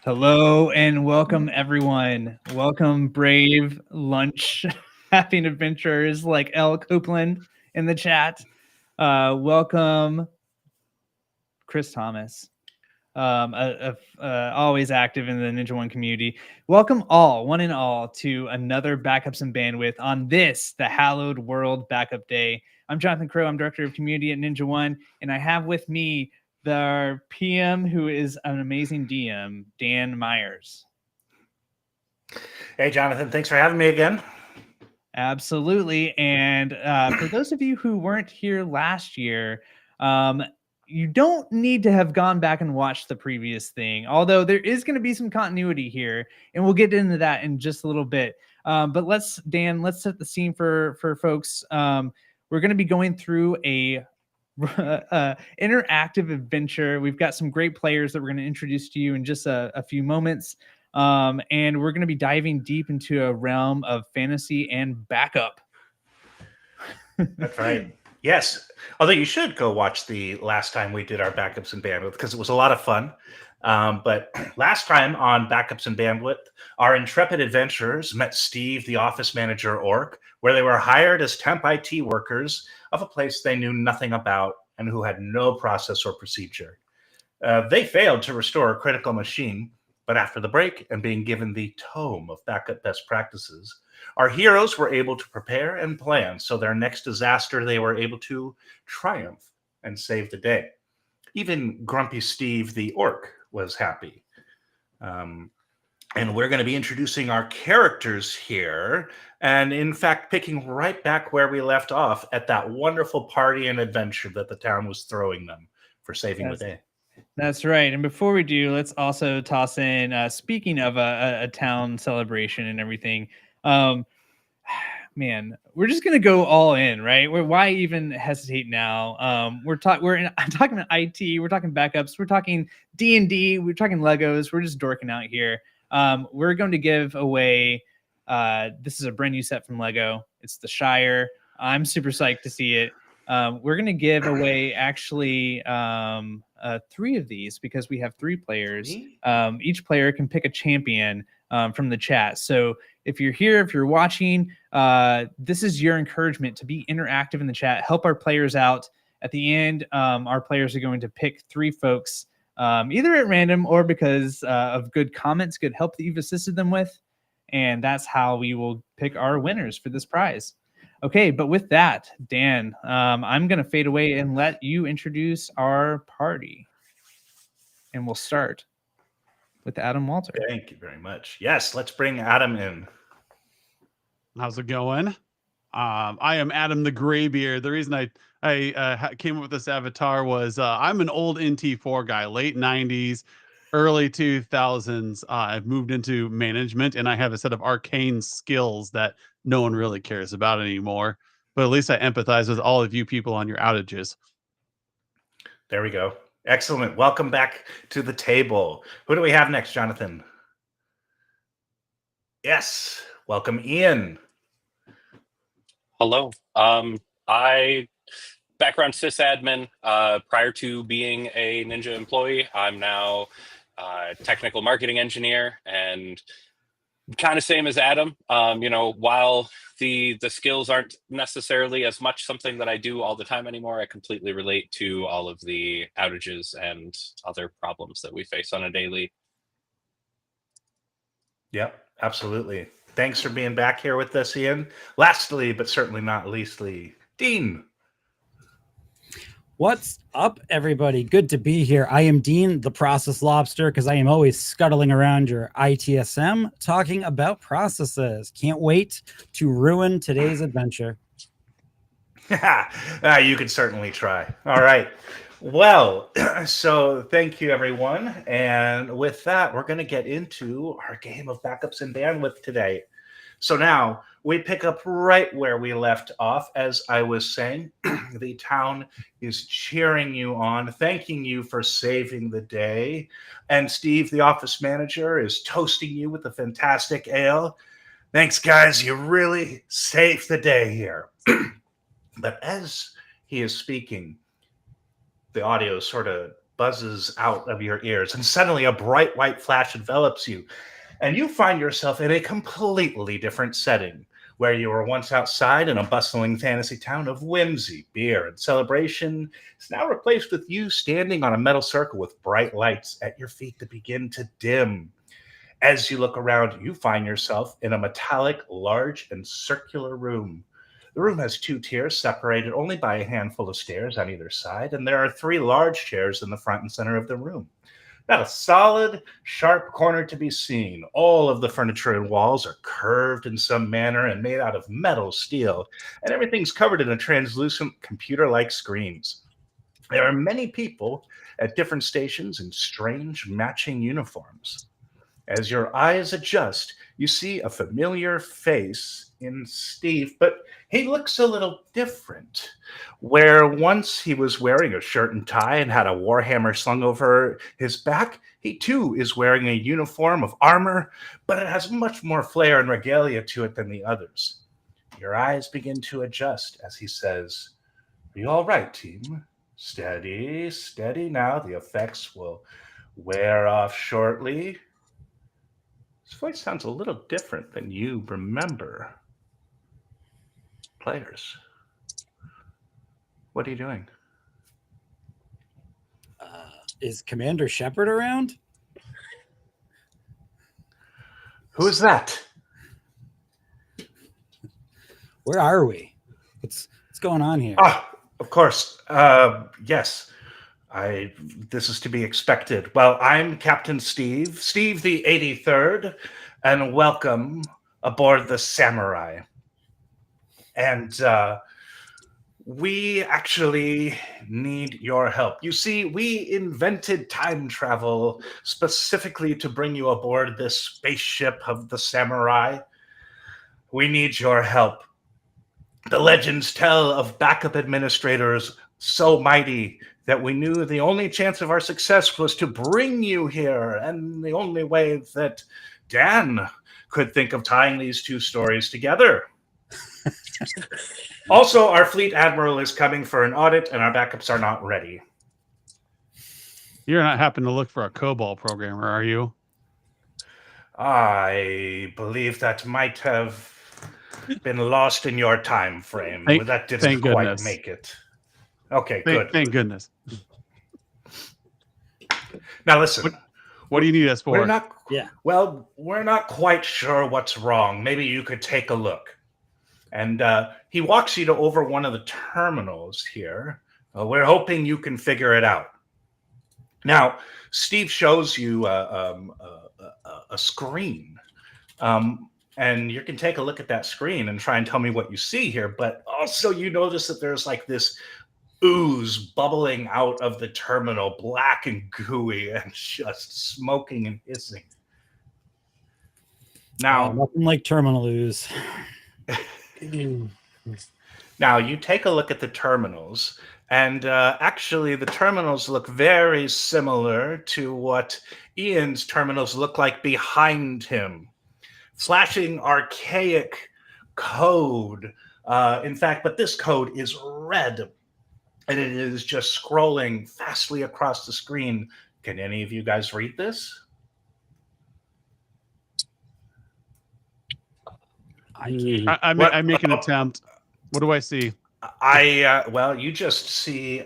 Hello and welcome, everyone. Welcome, brave lunch having adventurers like L. Copeland in the chat. Welcome, Chris Thomas, always active in the Ninja One community. Welcome all, one and all, to another Backups and Bandwidth on this, the Hallowed World Backup Day. I'm Jonathan Crow. I'm Director of Community at Ninja One, and I have with me the PM, who is an amazing DM, Dan Myers. Hey, Jonathan. Thanks for having me again. Absolutely. And for those of you who weren't here last year, you don't need to have gone back and watched the previous thing, although there is going to be some continuity here, and we'll get into that in just a little bit. But let's set the scene for folks. We're going to be going through a interactive adventure. We've got some great players that we're going to introduce to you in just a few moments. And we're going to be diving deep into a realm of fantasy and backup. That's right. Yes. Although you should go watch the last time we did our Backups and Bandwidth, because it was a lot of fun. But last time on Backups and Bandwidth, our intrepid adventurers met Steve, the office manager orc, where they were hired as temp IT workers of a place they knew nothing about and who had no process or procedure. They failed to restore a critical machine, but after the break and being given the tome of backup best practices, our heroes were able to prepare and plan, so their next disaster they were able to triumph and save the day. Even Grumpy Steve the orc was happy. And we're going to be introducing our characters here, and in fact picking right back where we left off at that wonderful party and adventure that the town was throwing them for saving the day. That's right. And before we do, let's also toss in, speaking of a town celebration and everything, man, we're just gonna go all in, right? Why even hesitate now? I'm talking about IT, we're talking backups, we're talking D&D, we're talking Legos, we're just dorking out here. We're going to give away, this is a brand new set from Lego. It's the Shire. I'm super psyched to see it. We're going to give away actually 3 of these because we have 3 players. Each player can pick a champion from the chat. So if you're here, if you're watching, this is your encouragement to be interactive in the chat. Help our players out. At the end, our players are going to pick 3 folks, either at random or because of good comments, good help that you've assisted them with. And that's how we will pick our winners for this prize. Okay, but with that, Dan, I'm going to fade away and let you introduce our party. And we'll start with Adam Walter. Thank you very much. Yes, let's bring Adam in. How's it going? I am Adam the Graybeard. The reason I came up with this avatar was I'm an old NT4 guy, late 90s, early 2000s. I've moved into management, and I have a set of arcane skills that no one really cares about anymore. But at least I empathize with all of you people on your outages. There we go. Excellent. Welcome back to the table. Who do we have next, Jonathan? Yes. Welcome, Ian. Hello. I background sysadmin. Prior to being a Ninja employee, I'm now a technical marketing engineer, and Kind of same as Adam. While the skills aren't necessarily as much something that I do all the time anymore, I completely relate to all of the outages and other problems that we face on a daily. Yep, absolutely. Thanks for being back here with us, Ian. Lastly, but certainly not leastly, Dean. What's up, everybody? Good to be here. I am Dean, the Process Lobster, because I am always scuttling around your ITSM talking about processes. Can't wait to ruin today's adventure. You can certainly try. All right. Well, so thank you, everyone. And with that, we're going to get into our game of backups and bandwidth today. So now we pick up right where we left off. As I was saying, the town is cheering you on, thanking you for saving the day. And Steve, the office manager, is toasting you with a fantastic ale. Thanks, guys. You really saved the day here. But as he is speaking, the audio sort of buzzes out of your ears, and suddenly a bright white flash envelops you. And you find yourself in a completely different setting, where you were once outside in a bustling fantasy town of whimsy, beer, and celebration. It's now replaced with you standing on a metal circle with bright lights at your feet that begin to dim. As you look around, you find yourself in a metallic, large, and circular room. The room has 2 tiers separated only by a handful of stairs on either side, and there are 3 large chairs in the front and center of the room. Not a solid, sharp corner to be seen. All of the furniture and walls are curved in some manner and made out of metal, steel, and everything's covered in a translucent computer-like screens. There are many people at different stations in strange matching uniforms. As your eyes adjust, you see a familiar face in Steve, but he looks a little different. Where once he was wearing a shirt and tie and had a warhammer slung over his back, he too is wearing a uniform of armor, but it has much more flair and regalia to it than the others. Your eyes begin to adjust as he says, "Are you all right, team? Steady, steady now. The effects will wear off shortly." His voice sounds a little different than you remember. Players, what are you doing? Is Commander Shepard around? Who is that? Where are we? What's going on here? Ah, of course. Yes. This is to be expected. Well, I'm Captain Steve the 83rd, and welcome aboard the Samurai. And we actually need your help. You see, we invented time travel specifically to bring you aboard this spaceship of the Samurai. We need your help. The legends tell of backup administrators so mighty that we knew the only chance of our success was to bring you here, and the only way that Dan could think of tying these 2 stories together. Also, our fleet admiral is coming for an audit, and our backups are not ready. You're not happening to look for a COBOL programmer, are you? I believe that might have been lost in your time frame. That didn't quite make it. Okay, good. Thank goodness. Now listen. What do you need us for? We're not quite sure what's wrong. Maybe you could take a look. And he walks you to over one of the terminals here. We're hoping you can figure it out. Now, Steve shows you a screen. And you can take a look at that screen and try and tell me what you see here. But also you notice that there's like this ooze bubbling out of the terminal, black and gooey and just smoking and hissing. Now, nothing like terminal ooze. Now, you take a look at the terminals, and actually the terminals look very similar to what Ian's terminals look like behind him. Flashing archaic code. In fact, but this code is red, and it is just scrolling fastly across the screen. Can any of you guys read this? I make an attempt. What do I see? Well, you just see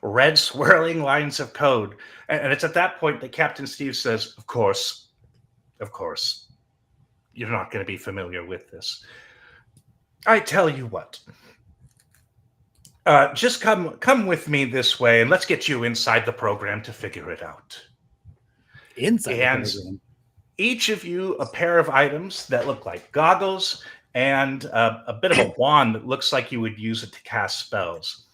red swirling lines of code. And it's at that point that Captain Steve says, of course, you're not going to be familiar with this. I tell you what. Just come with me this way, and let's get you inside the program to figure it out. Inside the And program. each of you a pair of items that look like goggles and a bit of a wand that looks like you would use it to cast spells.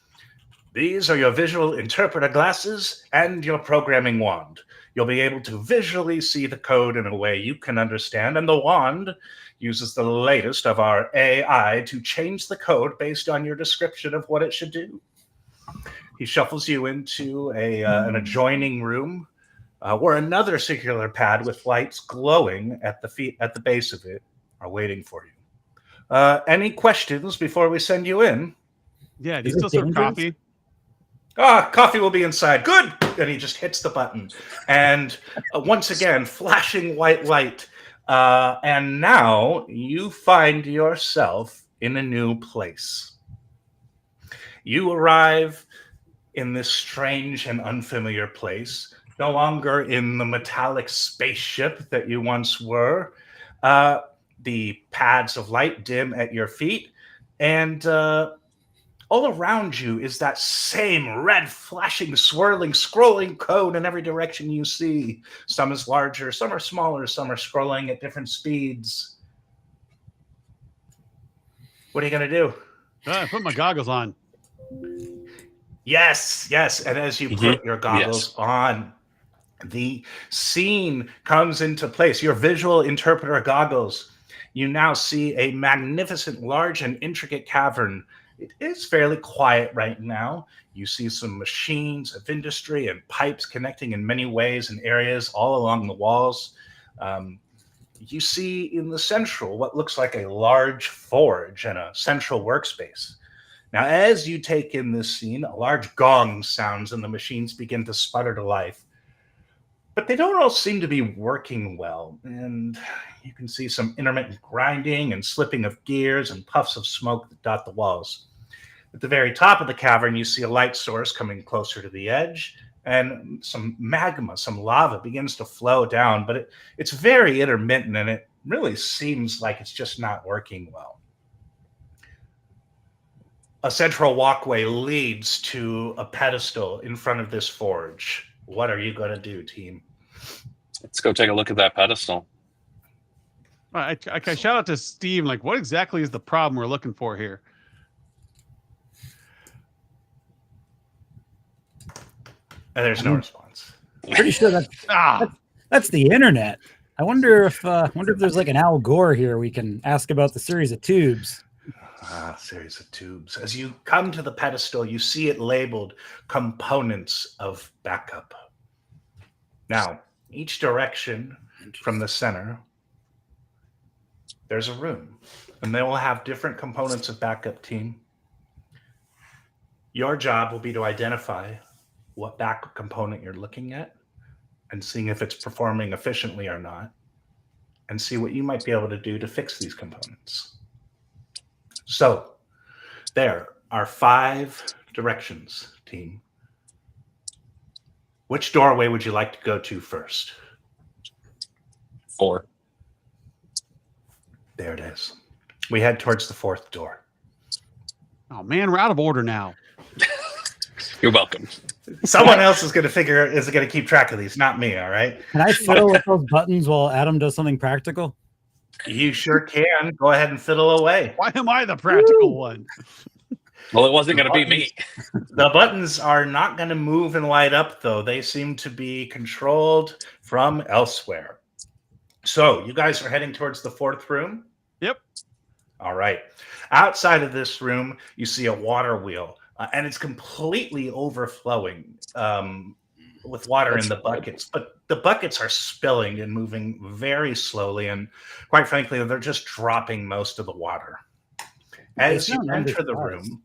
These are your visual interpreter glasses and your programming wand. You'll be able to visually see the code in a way you can understand, and the wand uses the latest of our AI to change the code based on your description of what it should do. He shuffles you into an adjoining room where another circular pad with lights glowing at the base of it are waiting for you. Any questions before we send you in? Yeah, do you Is it still serve dangerous? coffee? Coffee will be inside. Good! And he just hits the button. And once again, flashing white light. And now you find yourself in a new place. You arrive in this strange and unfamiliar place, no longer in the metallic spaceship that you once were. The pads of light dim at your feet, and all around you is that same red, flashing, swirling, scrolling code in every direction you see. Some is larger, some are smaller, some are scrolling at different speeds. What are you going to do? I put my goggles on. Yes. And as you put your goggles on, the scene comes into place. Your visual interpreter goggles. You now see a magnificent, large, and intricate cavern. It is fairly quiet right now. You see some machines of industry and pipes connecting in many ways and areas all along the walls. You see in the central what looks like a large forge and a central workspace. Now, as you take in this scene, a large gong sounds and the machines begin to sputter to life. But they don't all seem to be working well, and you can see some intermittent grinding and slipping of gears and puffs of smoke that dot the walls. At the very top of the cavern, you see a light source coming closer to the edge, and some magma, some lava begins to flow down, but it's very intermittent, and it really seems like it's just not working well. A central walkway leads to a pedestal in front of this forge. What are you going to do, team? Let's go take a look at that pedestal. I shout out to Steve, like, what exactly is the problem we're looking for here? And there's no response. Pretty sure that's the internet. I wonder if there's like an Al Gore here we can ask about the series of tubes. Series of tubes. As you come to the pedestal, you see it labeled components of backup. Now, each direction from the center, there's a room, and they will have different components of backup, team. Your job will be to identify what backup component you're looking at and seeing if it's performing efficiently or not, and see what you might be able to do to fix these components. So, there are 5 directions, team. Which doorway would you like to go to first? 4. There it is. We head towards the 4th door. Oh man, we're out of order now. You're welcome. Someone else is going to keep track of these, not me, all right? Can I fiddle with those buttons while Adam does something practical? You sure can. Go ahead and fiddle away. Why am I the practical one? Well, it wasn't going to be me. The buttons are not going to move and light up, though. They seem to be controlled from elsewhere. So, you guys are heading towards the 4th room? Yep. All right. Outside of this room, you see a water wheel, and it's completely overflowing with water in the buckets. But the buckets are spilling and moving very slowly, and quite frankly, they're just dropping most of the water. As you enter the room,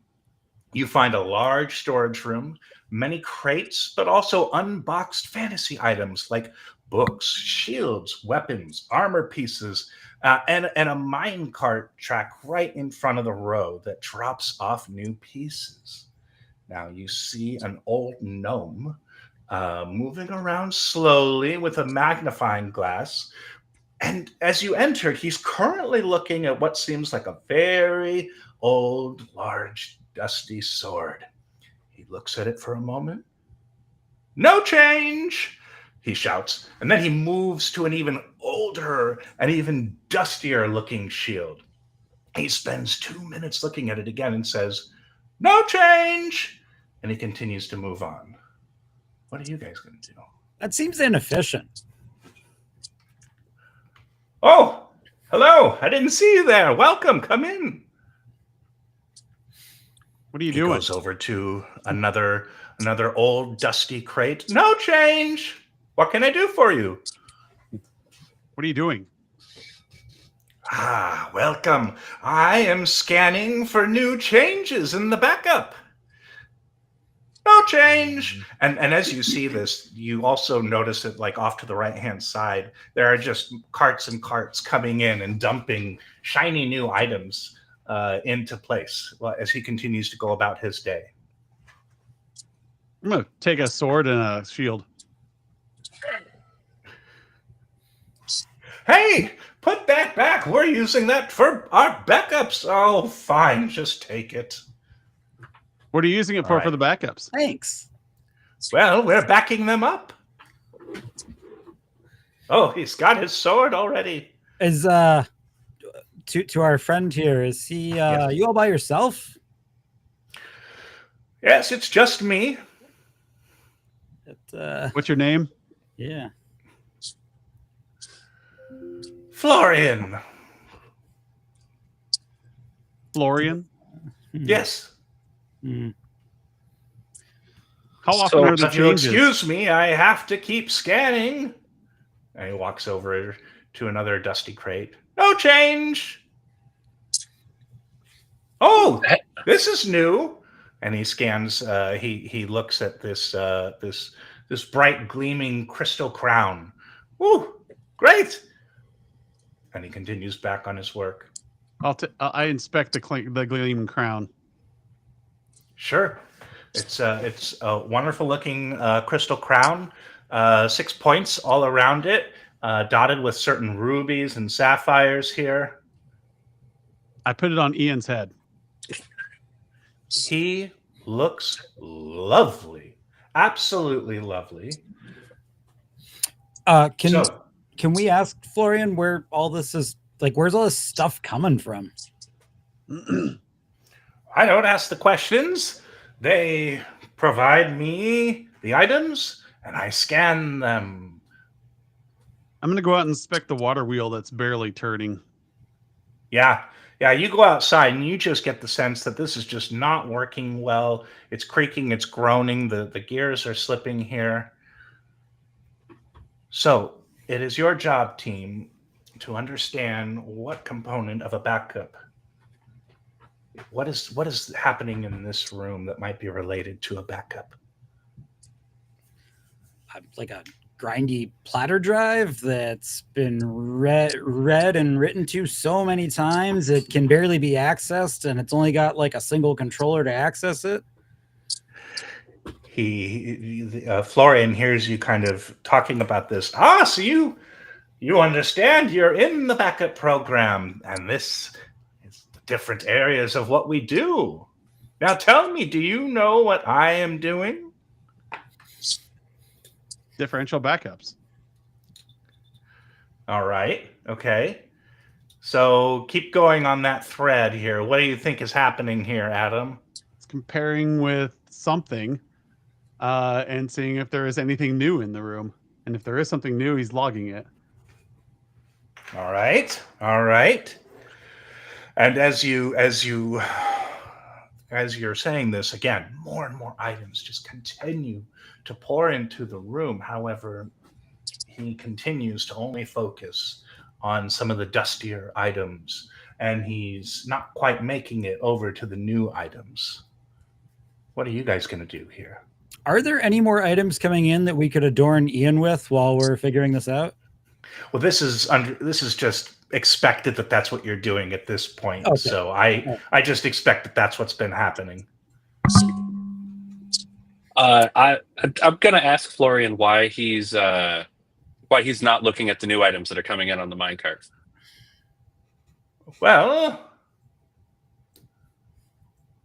you find a large storage room, many crates, but also unboxed fantasy items like books, shields, weapons, armor pieces, and a mine cart track right in front of the road that drops off new pieces. Now you see an old gnome moving around slowly with a magnifying glass. And as you enter, he's currently looking at what seems like a very old, large, dusty sword. He looks at it for a moment. "No change!" he shouts. And then he moves to an even older and even dustier looking shield. He spends 2 minutes looking at it again and says, "No change!" And he continues to move on. What are you guys going to do? That seems inefficient. Oh, hello. I didn't see you there. Welcome. Come in. What are you He doing? goes over to another old dusty crate. "No change. What can I do for you?" What are you doing? "Ah, welcome. I am scanning for new changes in the backup." "No change." And as you see this, you also notice it like off to the right-hand side. There are just carts and carts coming in and dumping shiny new items into place as he continues to go about his day. I'm gonna take a sword and a shield. "Hey, put that back. We're using that for our backups." "Oh, fine. Just take it." What are you using it for All right. the backups? Thanks. "Well, we're backing them up." Oh, he's got his sword already. Is to our friend here, is he Yes. you all by yourself? "Yes, it's just me." What's your name? Yeah. "Florian." Florian. "Yes." Hmm. How often So, are the "If you changes? excuse me, I have to keep scanning." And he walks over to another dusty crate. "No change." "Oh, this is new." And he scans. He looks at this bright gleaming crystal crown. "Woo, great!" And he continues back on his work. I inspect the gleaming crown. Sure. It's a wonderful looking crystal crown, 6 points all around it, dotted with certain rubies and sapphires here. I put it on Ian's head. He looks lovely, absolutely lovely. Can we ask Florian where all this is, like, where's all this stuff coming from? I don't ask the questions. They provide me the items, and I scan them. I'm gonna go out and inspect the water wheel that's barely turning. Yeah, you go outside and you just get the sense that this is just not working well. It's creaking, it's groaning, the gears are slipping here. So it is your job, team, to understand what component of a backup, what is happening in this room that might be related to a backup. Like a grindy platter drive that's been read and written to so many times it can barely be accessed, and it's only got like a single controller to access it. Florian hears you kind of talking about this. So you understand, you're in the backup program, and this is the different areas of what we do. Now tell me, do you know what I am doing? Differential backups. All right. Okay. So keep going on that thread here. What do you think is happening here, Adam? It's comparing with something and seeing if there is anything new in the room. And if there is something new, he's logging it. All right. And as you're saying this, again, more and more items just continue to pour into the room. However, he continues to only focus on some of the dustier items, and he's not quite making it over to the new items. What are you guys going to do here? Are there any more items coming in that we could adorn Ian with while we're figuring this out? Well, this is just expected that that's what you're doing at this point. Okay. So I just expect that that's what's been happening. I'm gonna ask Florian why he's not looking at the new items that are coming in on the minecart. Well,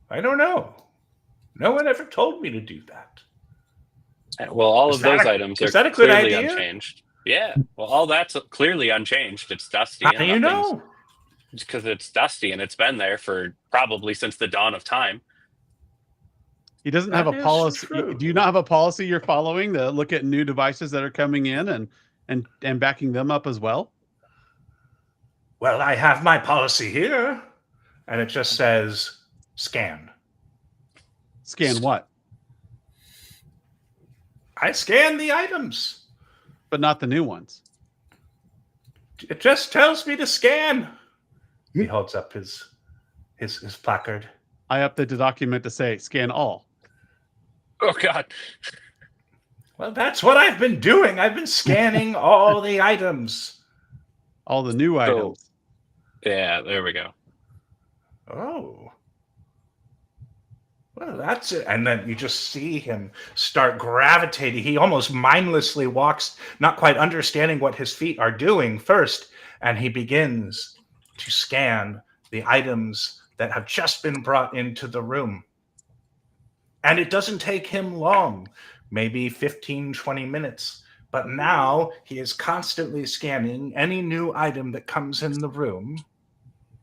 I don't know. No one ever told me to do that. Well, all Is of those that a- items is are that a good clearly idea? unchanged. Yeah. Well, all that's clearly unchanged. It's dusty. How do you know? Because it's dusty and it's been there for probably since the dawn of time. He doesn't have a That is policy. true. Do you not have a policy you're following to look at new devices that are coming in and backing them up as well? Well, I have my policy here, and it just says scan. Scan what? I scan the items. But not the new ones. It just tells me to scan. He holds up his placard. I update the document to say scan all. Oh God. Well, that's what I've been doing. I've been scanning all the items. All the new items. Yeah, there we go. Oh. Well, that's it. And then you just see him start gravitating. He almost mindlessly walks, not quite understanding what his feet are doing first. And he begins to scan the items that have just been brought into the room. And it doesn't take him long, maybe 15, 20 minutes. But now he is constantly scanning any new item that comes in the room.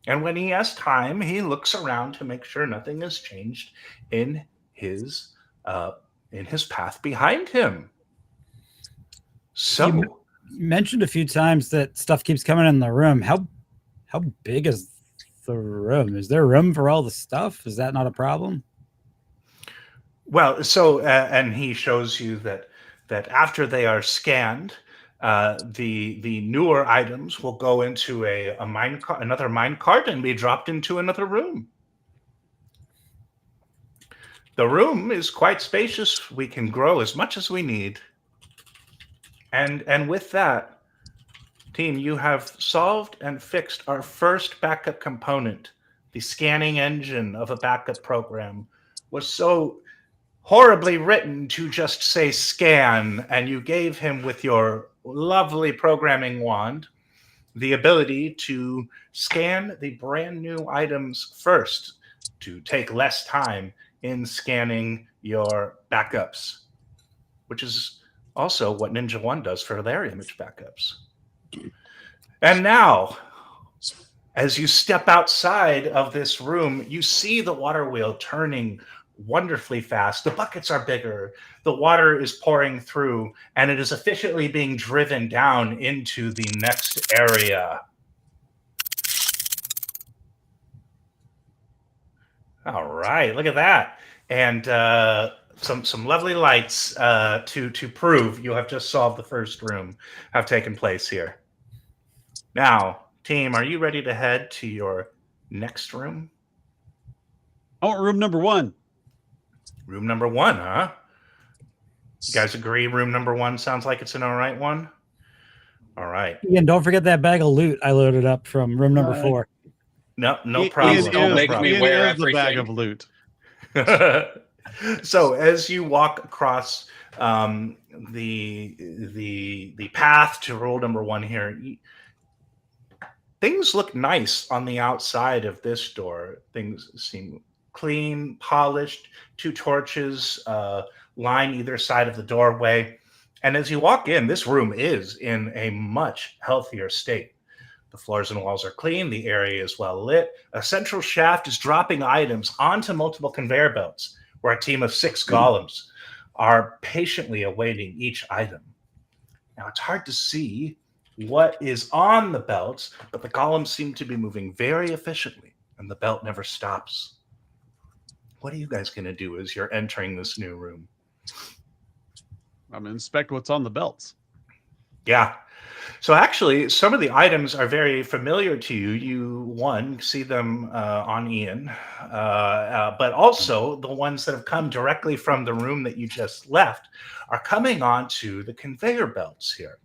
And when he has time, he looks around to make sure nothing has changed in his path behind him. So You mentioned a few times that stuff keeps coming in the room. How big is the room? Is there room for all the stuff? Is that not a problem? well, so and he shows you that after they are scanned, the newer items will go into another mine cart and be dropped into another room. The room is quite spacious. We can grow as much as we need. And with that, team, you have solved and fixed our first backup component. The scanning engine of a backup program was so horribly written to just say scan, and you gave him, with your lovely programming wand, the ability to scan the brand new items first to take less time in scanning your backups, which is also what Ninja One does for their image backups. And now, as you step outside of this room, you see the water wheel turning wonderfully fast. The buckets are bigger. The water is pouring through, and it is efficiently being driven down into the next area. All right, look at that. And some lovely lights to prove you have just solved the first room have taken place here. Now, team, are you ready to head to your next room? I want room number 1. Room number 1, huh? You guys agree room number 1 sounds like it's an all right one? All right. Ian, don't forget that bag of loot I loaded up from room number 4. No Ian problem. is- Don't make me Ian wear is the bag everything. of loot. So as you walk across the path to rule number 1 here, things look nice on the outside of this door. Things seem clean, polished. 2 torches line either side of the doorway. And as you walk in, this room is in a much healthier state. The floors and walls are clean. The area is well lit. A central shaft is dropping items onto multiple conveyor belts, where a team of 6 golems are patiently awaiting each item. Now, it's hard to see what is on the belts, but the golems seem to be moving very efficiently, and the belt never stops. What are you guys going to do as you're entering this new room? I'm going to inspect what's on the belts. Yeah. So actually, some of the items are very familiar to you. You see them on Ian, but also the ones that have come directly from the room that you just left are coming onto the conveyor belts here.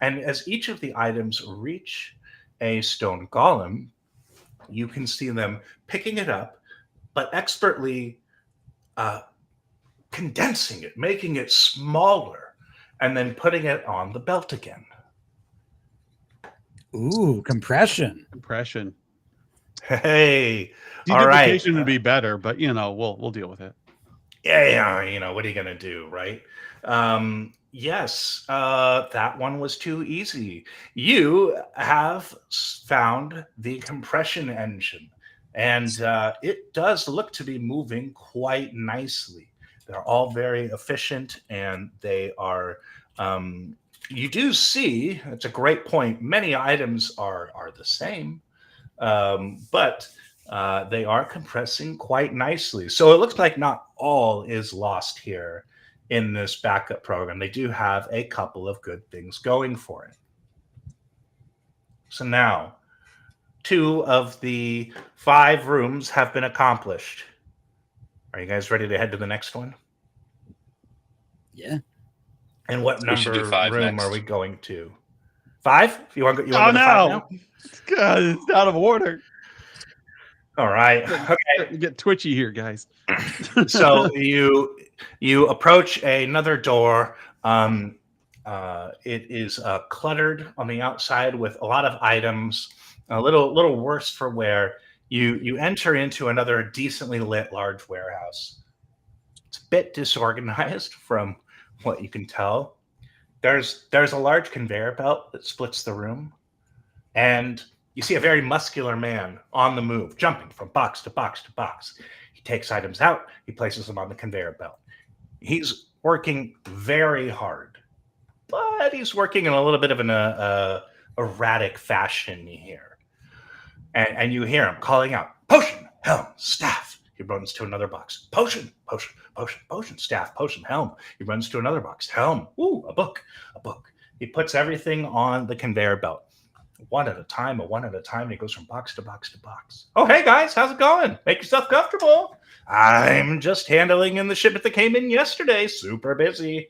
And as each of the items reach a stone golem, you can see them picking it up, but expertly condensing it, making it smaller, and then putting it on the belt again. Ooh, compression. Compression. Hey, all right. Deduplication would be better, but we'll deal with it. Yeah, what are you gonna do, right? Yes, that one was too easy. You have found the compression engine, and it does look to be moving quite nicely. They're all very efficient, and they are. You do see, it's a great point. Many items are the same, but they are compressing quite nicely. So it looks like not all is lost here in this backup program. They do have a couple of good things going for it. So now, 2 of the 5 rooms have been accomplished. Are you guys ready to head to the next one? Yeah. And what We should do number 5 room next. are we going to? 5? You want to go to 5 now? God, it's out of order. All right. Okay. Get twitchy here, guys. So you approach another door. It is cluttered on the outside with a lot of items, a little worse for wear. You enter into another decently lit large warehouse. It's a bit disorganized from what you can tell. There's a large conveyor belt that splits the room, and you see a very muscular man on the move, jumping from box to box to box. He takes items out, he places them on the conveyor belt. He's working very hard, but he's working in a little bit of an erratic fashion here. And you hear him calling out, potion, helm, staff. He runs to another box. Potion, potion, potion, potion, staff, potion, helm. He runs to another box. Helm, ooh, a book, a book. He puts everything on the conveyor belt. One at a time, and he goes from box to box to box. Oh, hey guys, how's it going? Make yourself comfortable. I'm just handling in the shipment that came in yesterday. Super busy.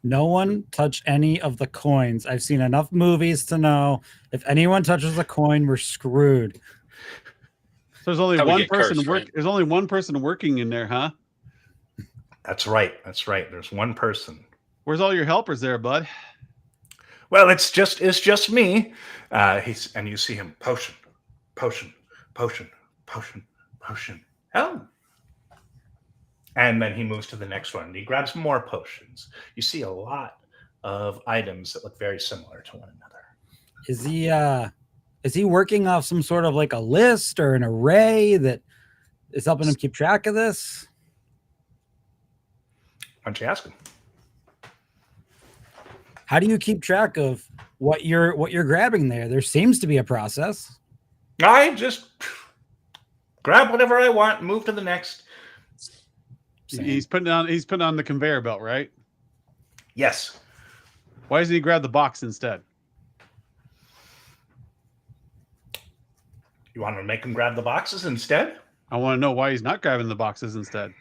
No one touch any of the coins. I've seen enough movies to know if anyone touches a coin, we're screwed. So there's only How we one get person cursed, right? There's only one person working in there, huh? That's right. There's one person. Where's all your helpers there, bud? Well, it's just me. And you see him potion, potion, potion, potion, potion. Helm. And then he moves to the next one. And he grabs more potions. You see a lot of items that look very similar to one another. Is he working off some sort of like a list or an array that is helping him keep track of this? Why don't you ask him? How do you keep track of what you're grabbing there? There seems to be a process. I just grab whatever I want, and move to the next. Same. He's putting on the conveyor belt, right? Yes. Why doesn't he grab the box instead? You want to make him grab the boxes instead? I want to know why he's not grabbing the boxes instead.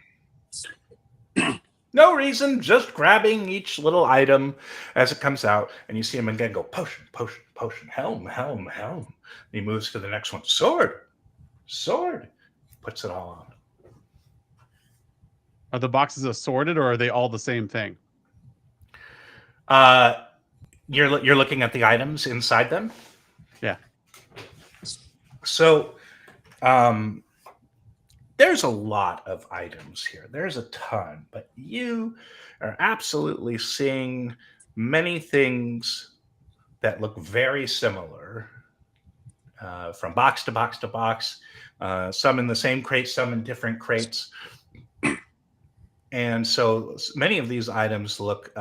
No reason, just grabbing each little item as it comes out, and you see him again go potion, potion, potion, helm, helm, helm. And he moves to the next one. Sword, sword. Puts it all on. Are the boxes assorted or are they all the same thing? You're looking at the items inside them? Yeah. So, there's a lot of items here. There's a ton, but you are absolutely seeing many things that look very similar from box to box to box, some in the same crate, some in different crates. And so many of these items look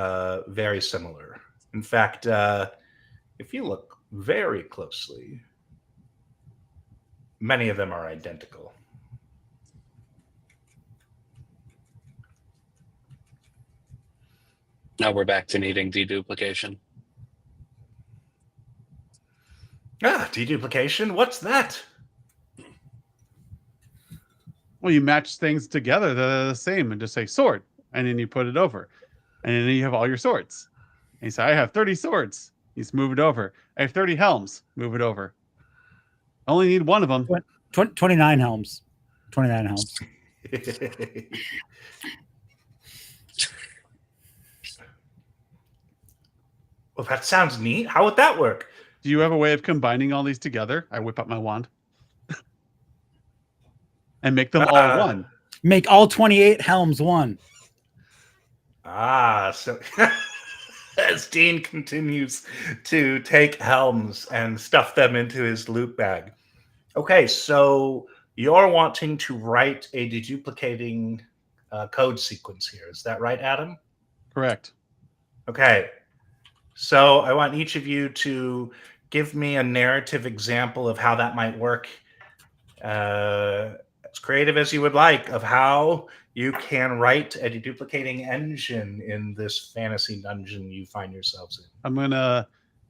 very similar. In fact, if you look very closely, many of them are identical. Now we're back to needing deduplication. Deduplication? What's that? Well, you match things together that are the same and just say sword, and then you put it over, and then you have all your swords. And you say, I have 30 swords. He's move it over. I have 30 helms. Move it over. Only need one of them. 29 helms. 29 helms. Well, that sounds neat. How would that work? Do you have a way of combining all these together? I whip out my wand and make them all one. Make all 28 helms one. So as Dean continues to take helms and stuff them into his loot bag. Okay, so you're wanting to write a deduplicating code sequence here. Is that right, Adam? Correct. Okay. So I want each of you to give me a narrative example of how that might work. As creative as you would like, of how you can write a deduplicating engine in this fantasy dungeon you find yourselves in. I'm going to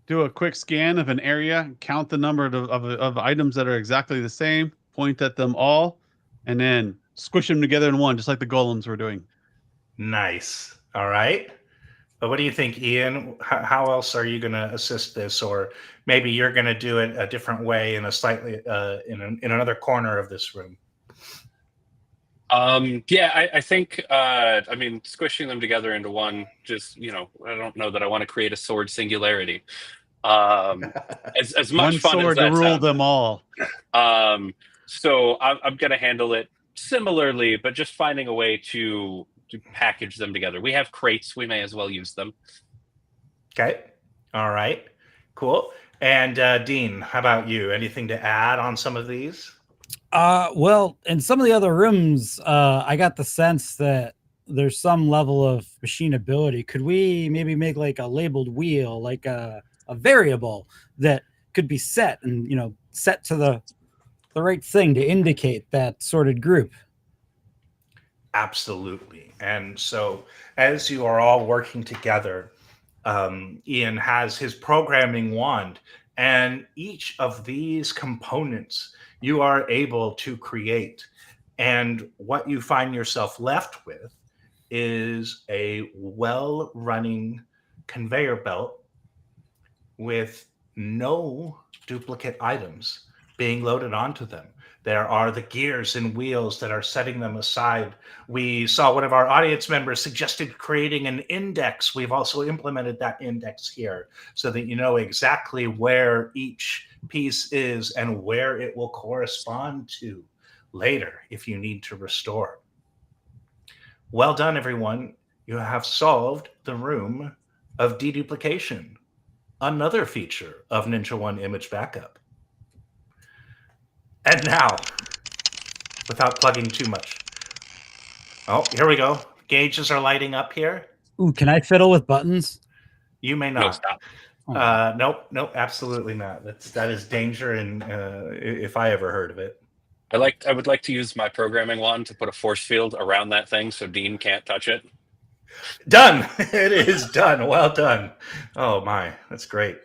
do a quick scan of an area, count the number of items that are exactly the same, point at them all, and then squish them together in one, just like the golems were doing. Nice. All right. But what do you think, Ian? How else are you going to assist this? Or maybe you're going to do it a different way in a slightly in another corner of this room. Yeah, I think, I mean, squishing them together into one, just, I don't know that I want to create a sword singularity. As much one fun sword as that to rule sounds. them all. So I'm going to handle it similarly, but just finding a way to package them together. We have crates. We may as well use them. Okay. All right. Cool. And Dean, how about you? Anything to add on some of these? Well, in some of the other rooms, I got the sense that there's some level of machinability. Could we maybe make like a labeled wheel, like a variable that could be set and, set to the right thing to indicate that sorted group? Absolutely. And so as you are all working together, Ian has his programming wand, and each of these components you are able to create. And what you find yourself left with is a well-running conveyor belt with no duplicate items being loaded onto them. There are the gears and wheels that are setting them aside. We saw one of our audience members suggested creating an index. We've also implemented that index here so that you know exactly where each piece is and where it will correspond to later if you need to restore. Well done, everyone. You have solved the room of deduplication, another feature of Ninja One Image Backup. And now, without plugging too much. Oh, here we go. Gauges are lighting up here. Ooh, can I fiddle with buttons? You may No, not. stop. Nope, absolutely not. That is danger, and if I ever heard of it. I would like to use my programming wand to put a force field around that thing so Dean can't touch it. Done. It is done. Well done. Oh my, that's great.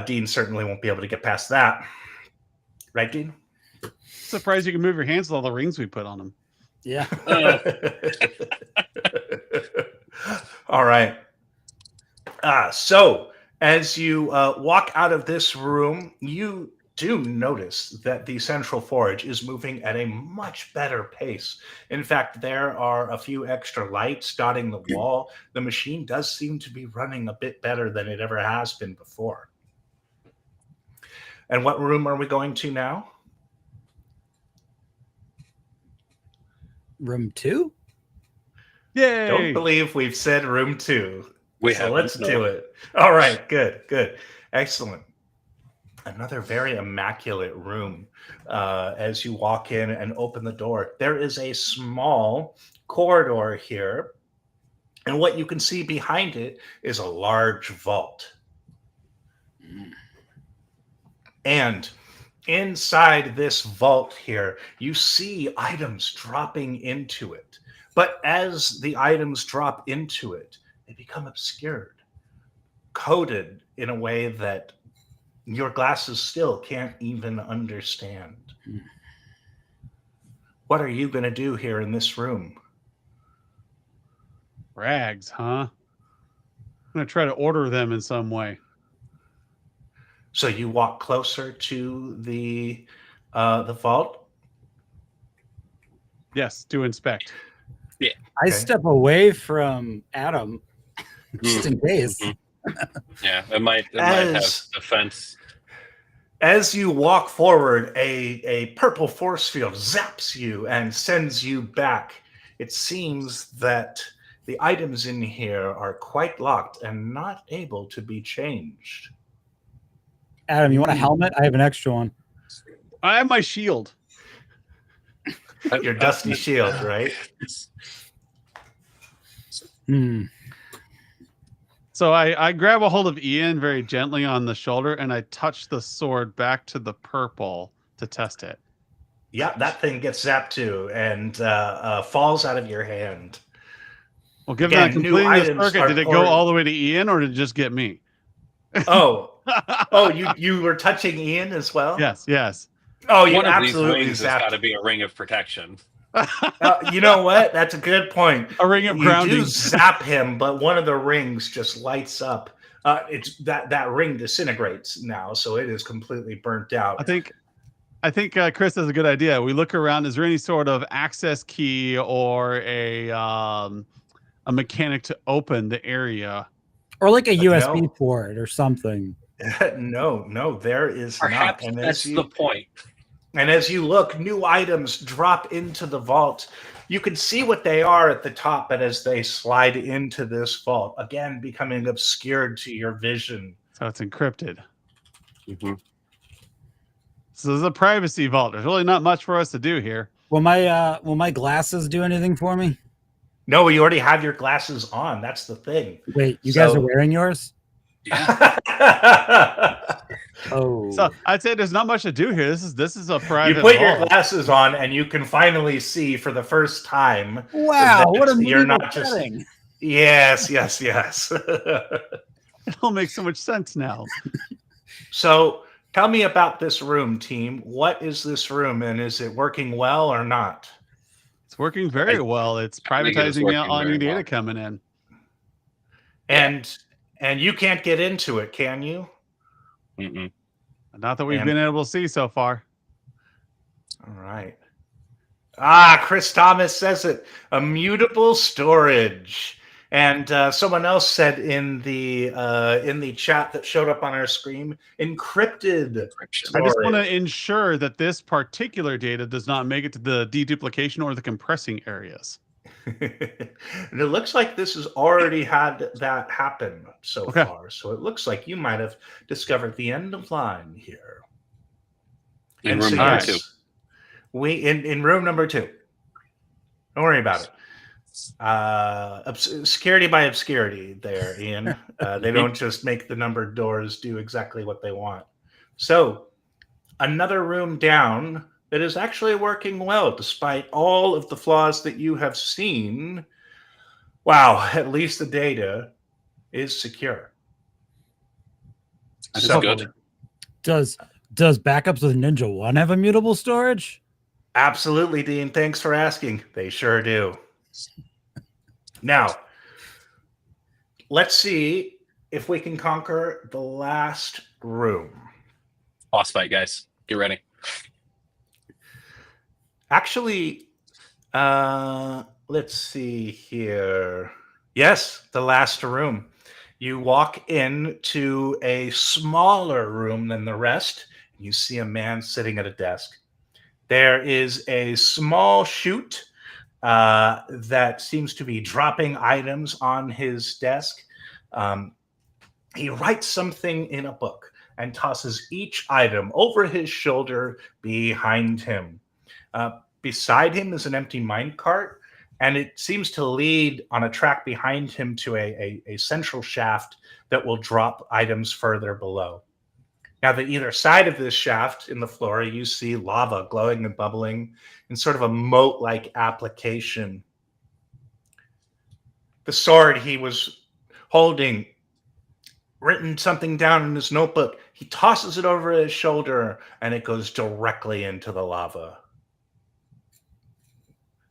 Dean certainly won't be able to get past that. Right, Dean? Surprised you can move your hands with all the rings we put on them. Yeah. All right. So as you walk out of this room, you do notice that the central forge is moving at a much better pace. In fact, there are a few extra lights dotting the wall. The machine does seem to be running a bit better than it ever has been before. And what room are we going to now? Room 2? Yay! Don't believe we've said room 2. So Let's do it. All right, good. Excellent. Another very immaculate room. As you walk in and open the door, there is a small corridor here. And what you can see behind it is a large vault. And inside this vault here, you see items dropping into it. But as the items drop into it, they become obscured, coded in a way that your glasses still can't even understand. What are you going to do here in this room? Rags, huh? I'm going to try to order them in some way. So you walk closer to the vault. Yes, to inspect. I Okay. step away from Adam just in case. Mhm. Yeah, it might have As defense. as you walk forward, a purple force field zaps you and sends you back. It seems that the items in here are quite locked and not able to be changed. Adam, you want a helmet? I have an extra one. I have my shield. Your dusty shield, right? Hmm. So I grab a hold of Ian very gently on the shoulder and I touch the sword back to the purple to test it. Yeah, that thing gets zapped too and falls out of your hand. Well, given Again, that new completing the items circuit, are did it go poured- all the way to Ian or did it just get me? Oh, you were touching Ian as well? Yes. Oh, you One of these absolutely wings has got to zapped. be a ring of protection. You know what? That's a good point. A ring of You grounding. do zap him, but one of the rings just lights up. It's that ring disintegrates now, so it is completely burnt out. I think Chris has a good idea. We look around. Is there any sort of access key or a mechanic to open the area? Or like a USB No. port or something. No, there is Perhaps not. that's the point. And as you look, new items drop into the vault. You can see what they are at the top, but as they slide into this vault, again becoming obscured to your vision. So it's encrypted. Mhm. So this is a privacy vault. There's really not much for us to do here. Will my glasses do anything for me? No, you already have your glasses on. That's the thing. Wait, you guys So- are wearing yours? Yeah. Oh. So I'd say there's not much to do here. This is a private You put your vault. glasses on, and you can finally see for the first time. Wow, what a that you're medieval not just. setting. Yes. It all makes so much sense now. So tell me about this room, team. What is this room, and is it working well or not? It's working very well. It's I think it is privatizing working all very new data well. coming in. And you can't get into it, can you? Mm-mm. Not that we've And- been able to see so far. All right. Chris Thomas says it. Immutable storage. And someone else said in the chat that showed up on our screen, encrypted. Encryption. I just want storage. to ensure that this particular data does not make it to the deduplication or the compressing areas. And it looks like this has already had that happen so Okay. far. So it looks like you might have discovered the end of line here. In And room so, number yes. 2. We in room number 2. Don't worry about it. Security by obscurity there, Ian. They don't just make the numbered doors do exactly what they want. So another room down that is actually working well despite all of the flaws that you have seen. Wow, at least the data is secure. That's So- good. Does backups with Ninja One have immutable storage? Absolutely, Dean. Thanks for asking. They sure do. Now, let's see if we can conquer the last room. Boss fight, guys. Get ready. Actually, let's see here. Yes, the last room. You walk into a smaller room than the rest. You see a man sitting at a desk. There is a small chute that seems to be dropping items on his desk. He writes something in a book and tosses each item over his shoulder behind him. Beside him is an empty minecart, and it seems to lead on a track behind him to a central shaft that will drop items further below. Now, to either side of this shaft in the floor, you see lava glowing and bubbling in sort of a moat-like application. The sword he was holding, written something down in his notebook. He tosses it over his shoulder, and it goes directly into the lava.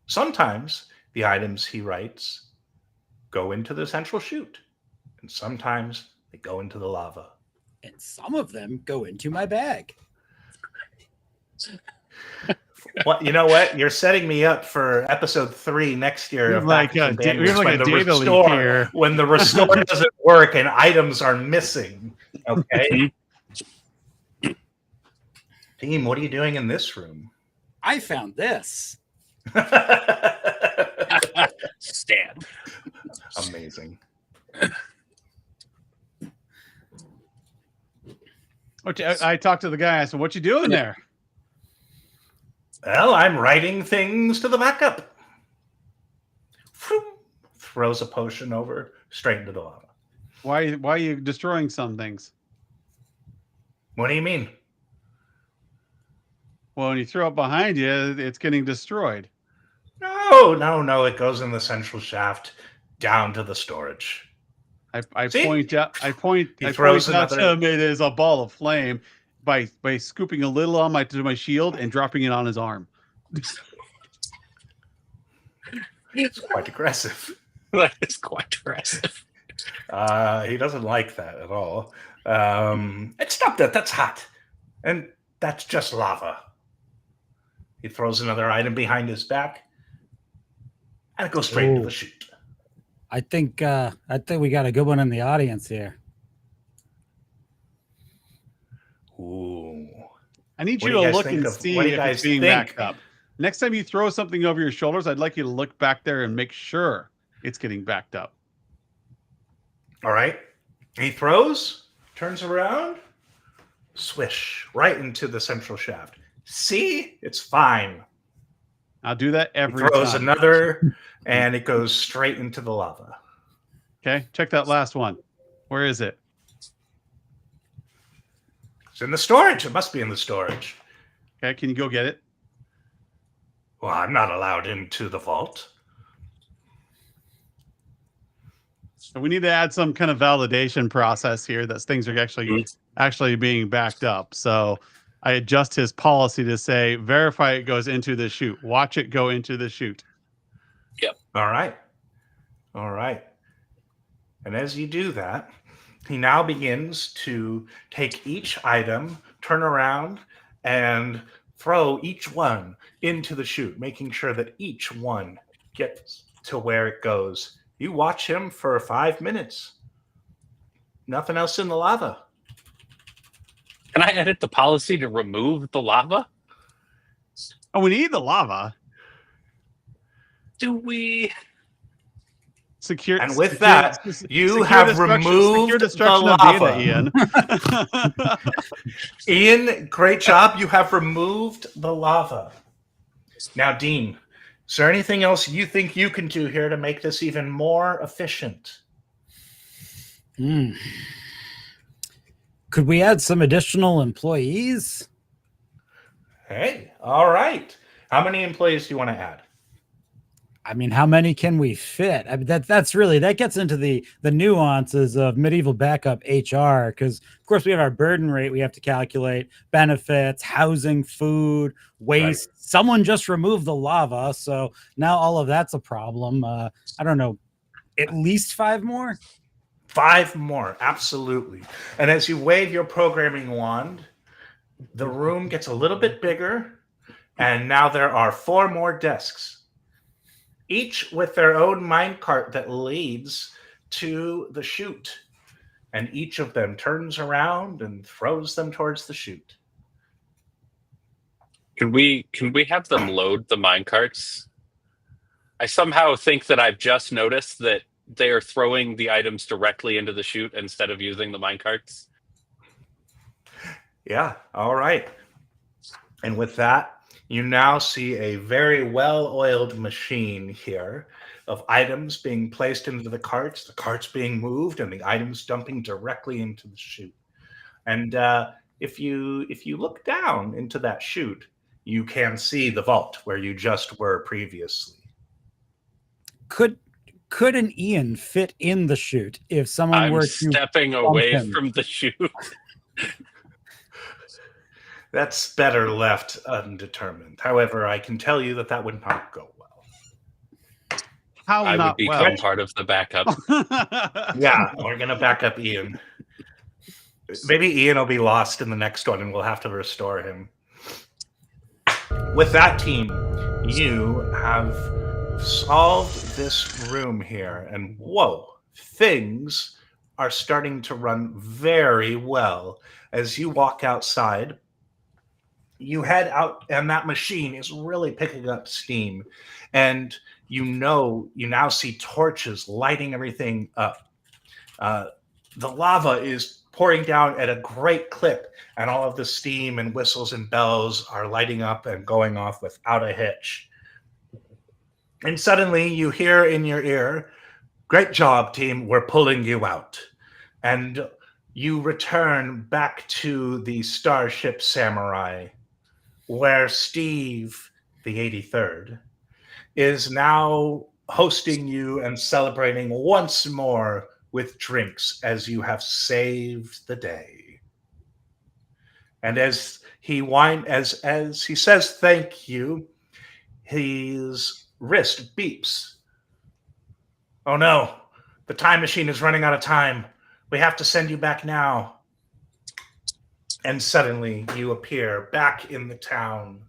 Sometimes the items he writes go into the central chute, and sometimes they go into the lava. and some of them go into my bag. What, you know what? You're setting me up for episode 3 next year. We Of have like Backups and we have Bandwidths like when a the data leak restore, here. when the restore doesn't work and items are missing. Okay. Team, what are you doing in this room? I found this. Stan. Amazing. I talked to the guy. I said, "What you doing there?" Well, I'm writing things to the backup. Throws a potion over straight into the lava. Why are you destroying some things? What do you mean? Well, when you throw it behind you, it's getting destroyed. No. It goes in the central shaft down to the storage. I See? point out He throws to another. him it is a ball of flame by scooping a little on to my shield and dropping it on his arm. It's quite aggressive. That is quite aggressive. He doesn't like that at all. Stop that. That's hot. And that's just lava. He throws another item behind his back. And it goes straight into the chute. I think we got a good one in the audience here. Ooh. I need What you do you to guys look think and of- see what do you if guys it's being think? backed up. Next time you throw something over your shoulders, I'd like you to look back there and make sure it's getting backed up. All right. He throws, turns around, swish, right into the central shaft. See? It's fine. I'll do that He every throws time. another, and it goes straight into the lava. Okay, check that last one. Where is it? It's in the storage. It must be in the storage. Okay, can you go get it? Well, I'm not allowed into the vault. So we need to add some kind of validation process here that things are actually being backed up. So I adjust his policy to say verify it goes into the chute. Watch it go into the chute. All right. All right. And as you do that, he now begins to take each item, turn around, and throw each one into the chute, making sure that each one gets to where it goes. You watch him for 5 minutes. Nothing else in the lava. Can I edit the policy to remove the lava? Oh, we need the lava. Do we? Secure. And with secure- that, s- you secure have destruction- removed secure the destruction of lava. data, Ian. Ian, great job. You have removed the lava. Now, Dean, is there anything else you think you can do here to make this even more efficient? Could we add some additional employees? Hey, all right. How many employees do you want to add? I mean, how many can we fit? I mean, that gets into the nuances of medieval backup HR, because of course we have our burden rate we have to calculate, benefits, housing, food, waste. Right. Someone just removed the lava, so now all of that's a problem. I don't know, at least 5 more. 5 more, absolutely. And as you wave your programming wand, the room gets a little bit bigger, and now there are 4 more desks, each with their own minecart that leads to the chute. And each of them turns around and throws them towards the chute. Can we have them load the minecarts? I somehow think that I've just noticed that they are throwing the items directly into the chute instead of using the minecarts. Yeah, all right. And with that, you now see a very well-oiled machine here of items being placed into the carts being moved, and the items dumping directly into the chute. And if you look down into that chute, you can see the vault where you just were previously. Could an Ian fit in the chute if someone I'm were to stepping away him? from the chute. That's better left undetermined. However, I can tell you that would not go well. How I would not become well? part of the backup. Yeah, we're going to back up Ian. Maybe Ian will be lost in the next one and we'll have to restore him. With that team, you have solved this room here, and whoa, things are starting to run very well. As you walk outside, you head out, and that machine is really picking up steam, and you now see torches lighting everything up. The lava is pouring down at a great clip, and all of the steam and whistles and bells are lighting up and going off without a hitch. And suddenly you hear in your ear, "Great job, team. We're pulling you out." And you return back to the Starship Samurai, where Steve, the 83rd, is now hosting you and celebrating once more with drinks as you have saved the day. And as he says thank you, his wrist beeps. "Oh no, the time machine is running out of time. We have to send you back now." And suddenly you appear back in the town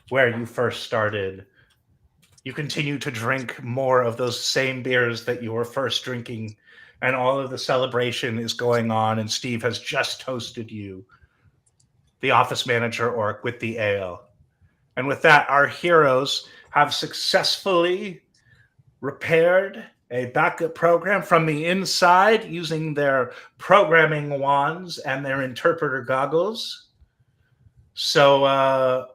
where you first started. You continue to drink more of those same beers that you were first drinking, and all of the celebration is going on, and Steve has just toasted you, the office manager orc, with the ale. And with that, our heroes have successfully repaired a backup program from the inside using their programming wands and their interpreter goggles. So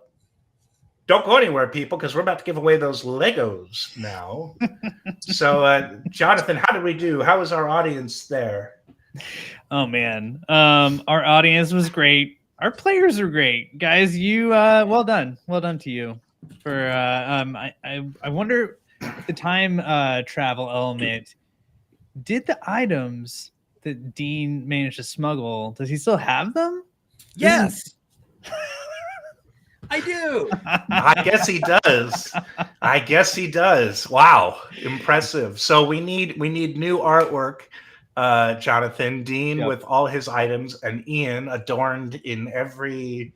don't go anywhere, people, because we're about to give away those Legos now. So, Jonathan, how did we do? How was our audience there? Oh man, our audience was great. Our players are great, guys. You well done to you. For I wonder if the time travel element, did the items that Dean managed to smuggle, does he still have them? Yes. I do. I guess he does. Wow, impressive. So we need new artwork, Jonathan. Dean, Yep. with all his items, and Ian adorned in every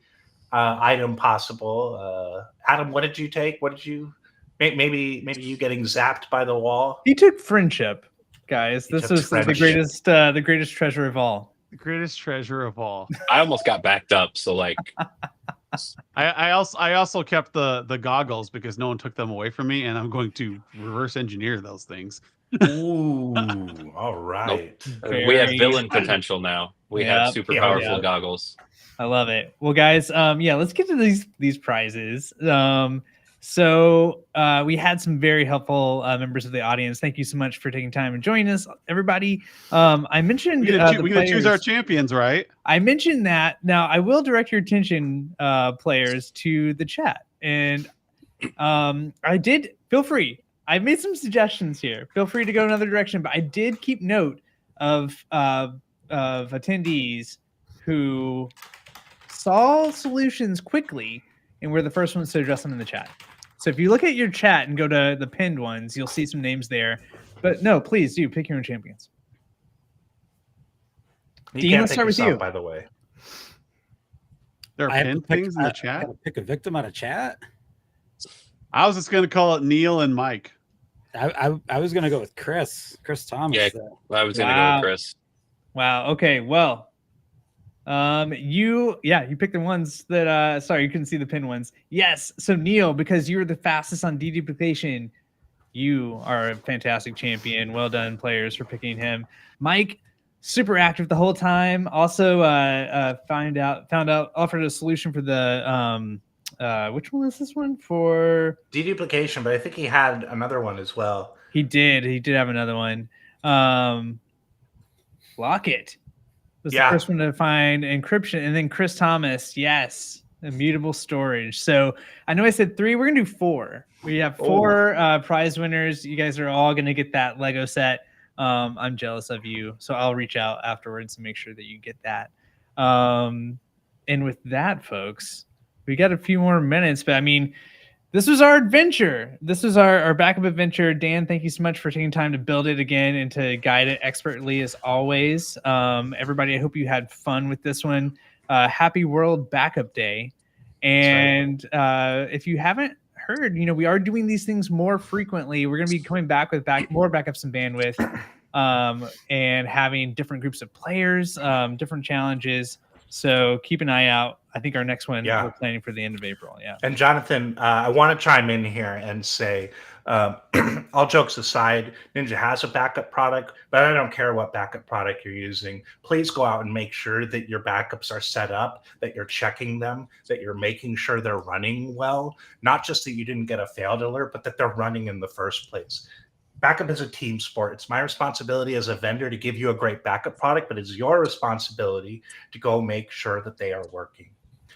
item possible. Adam, what did you take? What did you? Maybe you getting zapped by the wall. He took friendship, guys. He This took was the greatest treasure of all. The greatest treasure of all. I almost got backed up, so like I also kept the goggles because no one took them away from me, and I'm going to reverse engineer those things. Ooh, all right. we have villain potential now. We have super powerful Yep. goggles. I love it. Well, guys, let's get to these prizes. So we had some very helpful members of the audience. Thank you so much for taking time and joining us, everybody. I mentioned We gotta choose our champions, right? I mentioned that. Now I will direct your attention, players, to the chat, and I did. Feel free. I made some suggestions here. Feel free to go another direction, but I did keep note of attendees who saw solutions quickly and were the first ones to address them in the chat. So if you look at your chat and go to the pinned ones, you'll see some names there. But no, please do pick your own champions. Dean, let's start with you. By the way, There I are have to pin pick- things in the I chat. gotta pick a victim out of chat. I was just gonna call it Neil and Mike. I was gonna go with Chris Thomas. Yeah. I was gonna go with Chris. Wow. Okay. Well, you picked the ones that sorry, you couldn't see the pin ones. Yes. So Neil, because you were the fastest on deduplication, you are a fantastic champion. Well done, players, for picking him. Mike, super active the whole time. Also found out offered a solution for the which one was this one for? deduplication, but I think he had another one as well. He did have another one. Locket was the first one to find encryption, and then Chris Thomas, yes, immutable storage. So I know I said 3, we're gonna do 4. We have 4 prize winners. You guys are all gonna get that Lego set. I'm jealous of you, so I'll reach out afterwards and make sure that you get that. And with that, folks, we got a few more minutes, but I mean, this was our adventure. This was our backup adventure. Dan, thank you so much for taking time to build it again and to guide it expertly as always. Everybody, I hope you had fun with this one. Happy World Backup Day. And if you haven't heard, we are doing these things more frequently. We're going to be coming back with more backups and bandwidth, and having different groups of players, different challenges. So keep an eye out. I think our next one we're planning for the end of April. Yeah. And Jonathan, I want to chime in here and say, all jokes aside, Ninja has a backup product, but I don't care what backup product you're using. Please go out and make sure that your backups are set up, that you're checking them, that you're making sure they're running well. Not just that you didn't get a failed alert, but that they're running in the first place. Backup is a team sport. It's my responsibility as a vendor to give you a great backup product, but it's your responsibility to go make sure that they are working.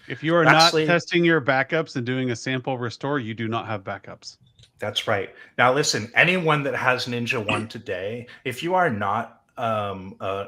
If you are not testing your backups and doing a sample restore, you do not have backups. That's right. Now, listen, anyone that has Ninja One today, if you are not a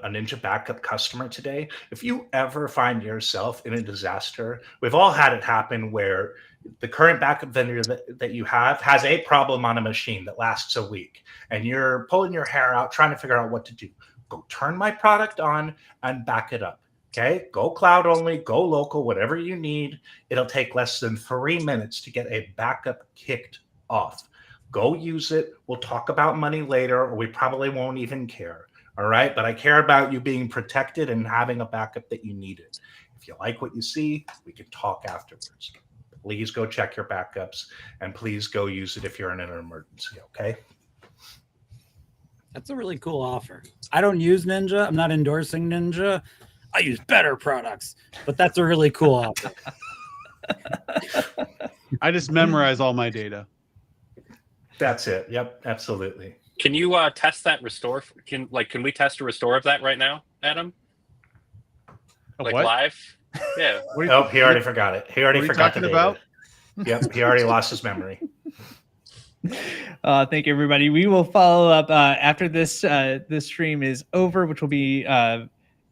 Ninja backup customer today, if you ever find yourself in a disaster, we've all had it happen where the current backup vendor that you have has a problem on a machine that lasts a week, and you're pulling your hair out trying to figure out what to do. Go turn my product on and back it up. Okay, go cloud only, go local, whatever you need. It'll take less than 3 minutes to get a backup kicked off. Go use it. We'll talk about money later, or we probably won't even care. All right, but I care about you being protected and having a backup that you needed. If you like what you see, we can talk afterwards. Please go check your backups, and please go use it if you're in an emergency, okay? That's a really cool offer. I don't use Ninja. I'm not endorsing Ninja. I use better products, but that's a really cool offer. I just memorize all my data. That's it. Yep, absolutely. Can you test that restore? Can we test a restore of that right now, Adam? Like what? Live? Yeah. He already forgot it. He already forgot the data. About? Yep, he already lost his memory. Thank you, everybody. We will follow up after this stream is over, which will be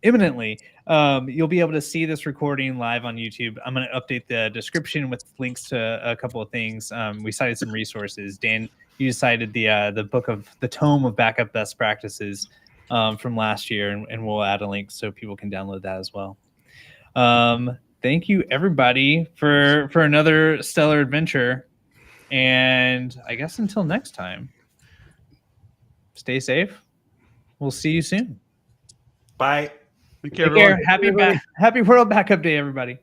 imminently. You'll be able to see this recording live on YouTube. I'm going to update the description with links to a couple of things. We cited some resources. Dan, you cited the tome of backup best practices from last year, and we'll add a link so people can download that as well. Thank you, everybody, for another stellar adventure. And I guess until next time, stay safe. We'll see you soon. Bye. Take care. Happy World Backup Day, everybody.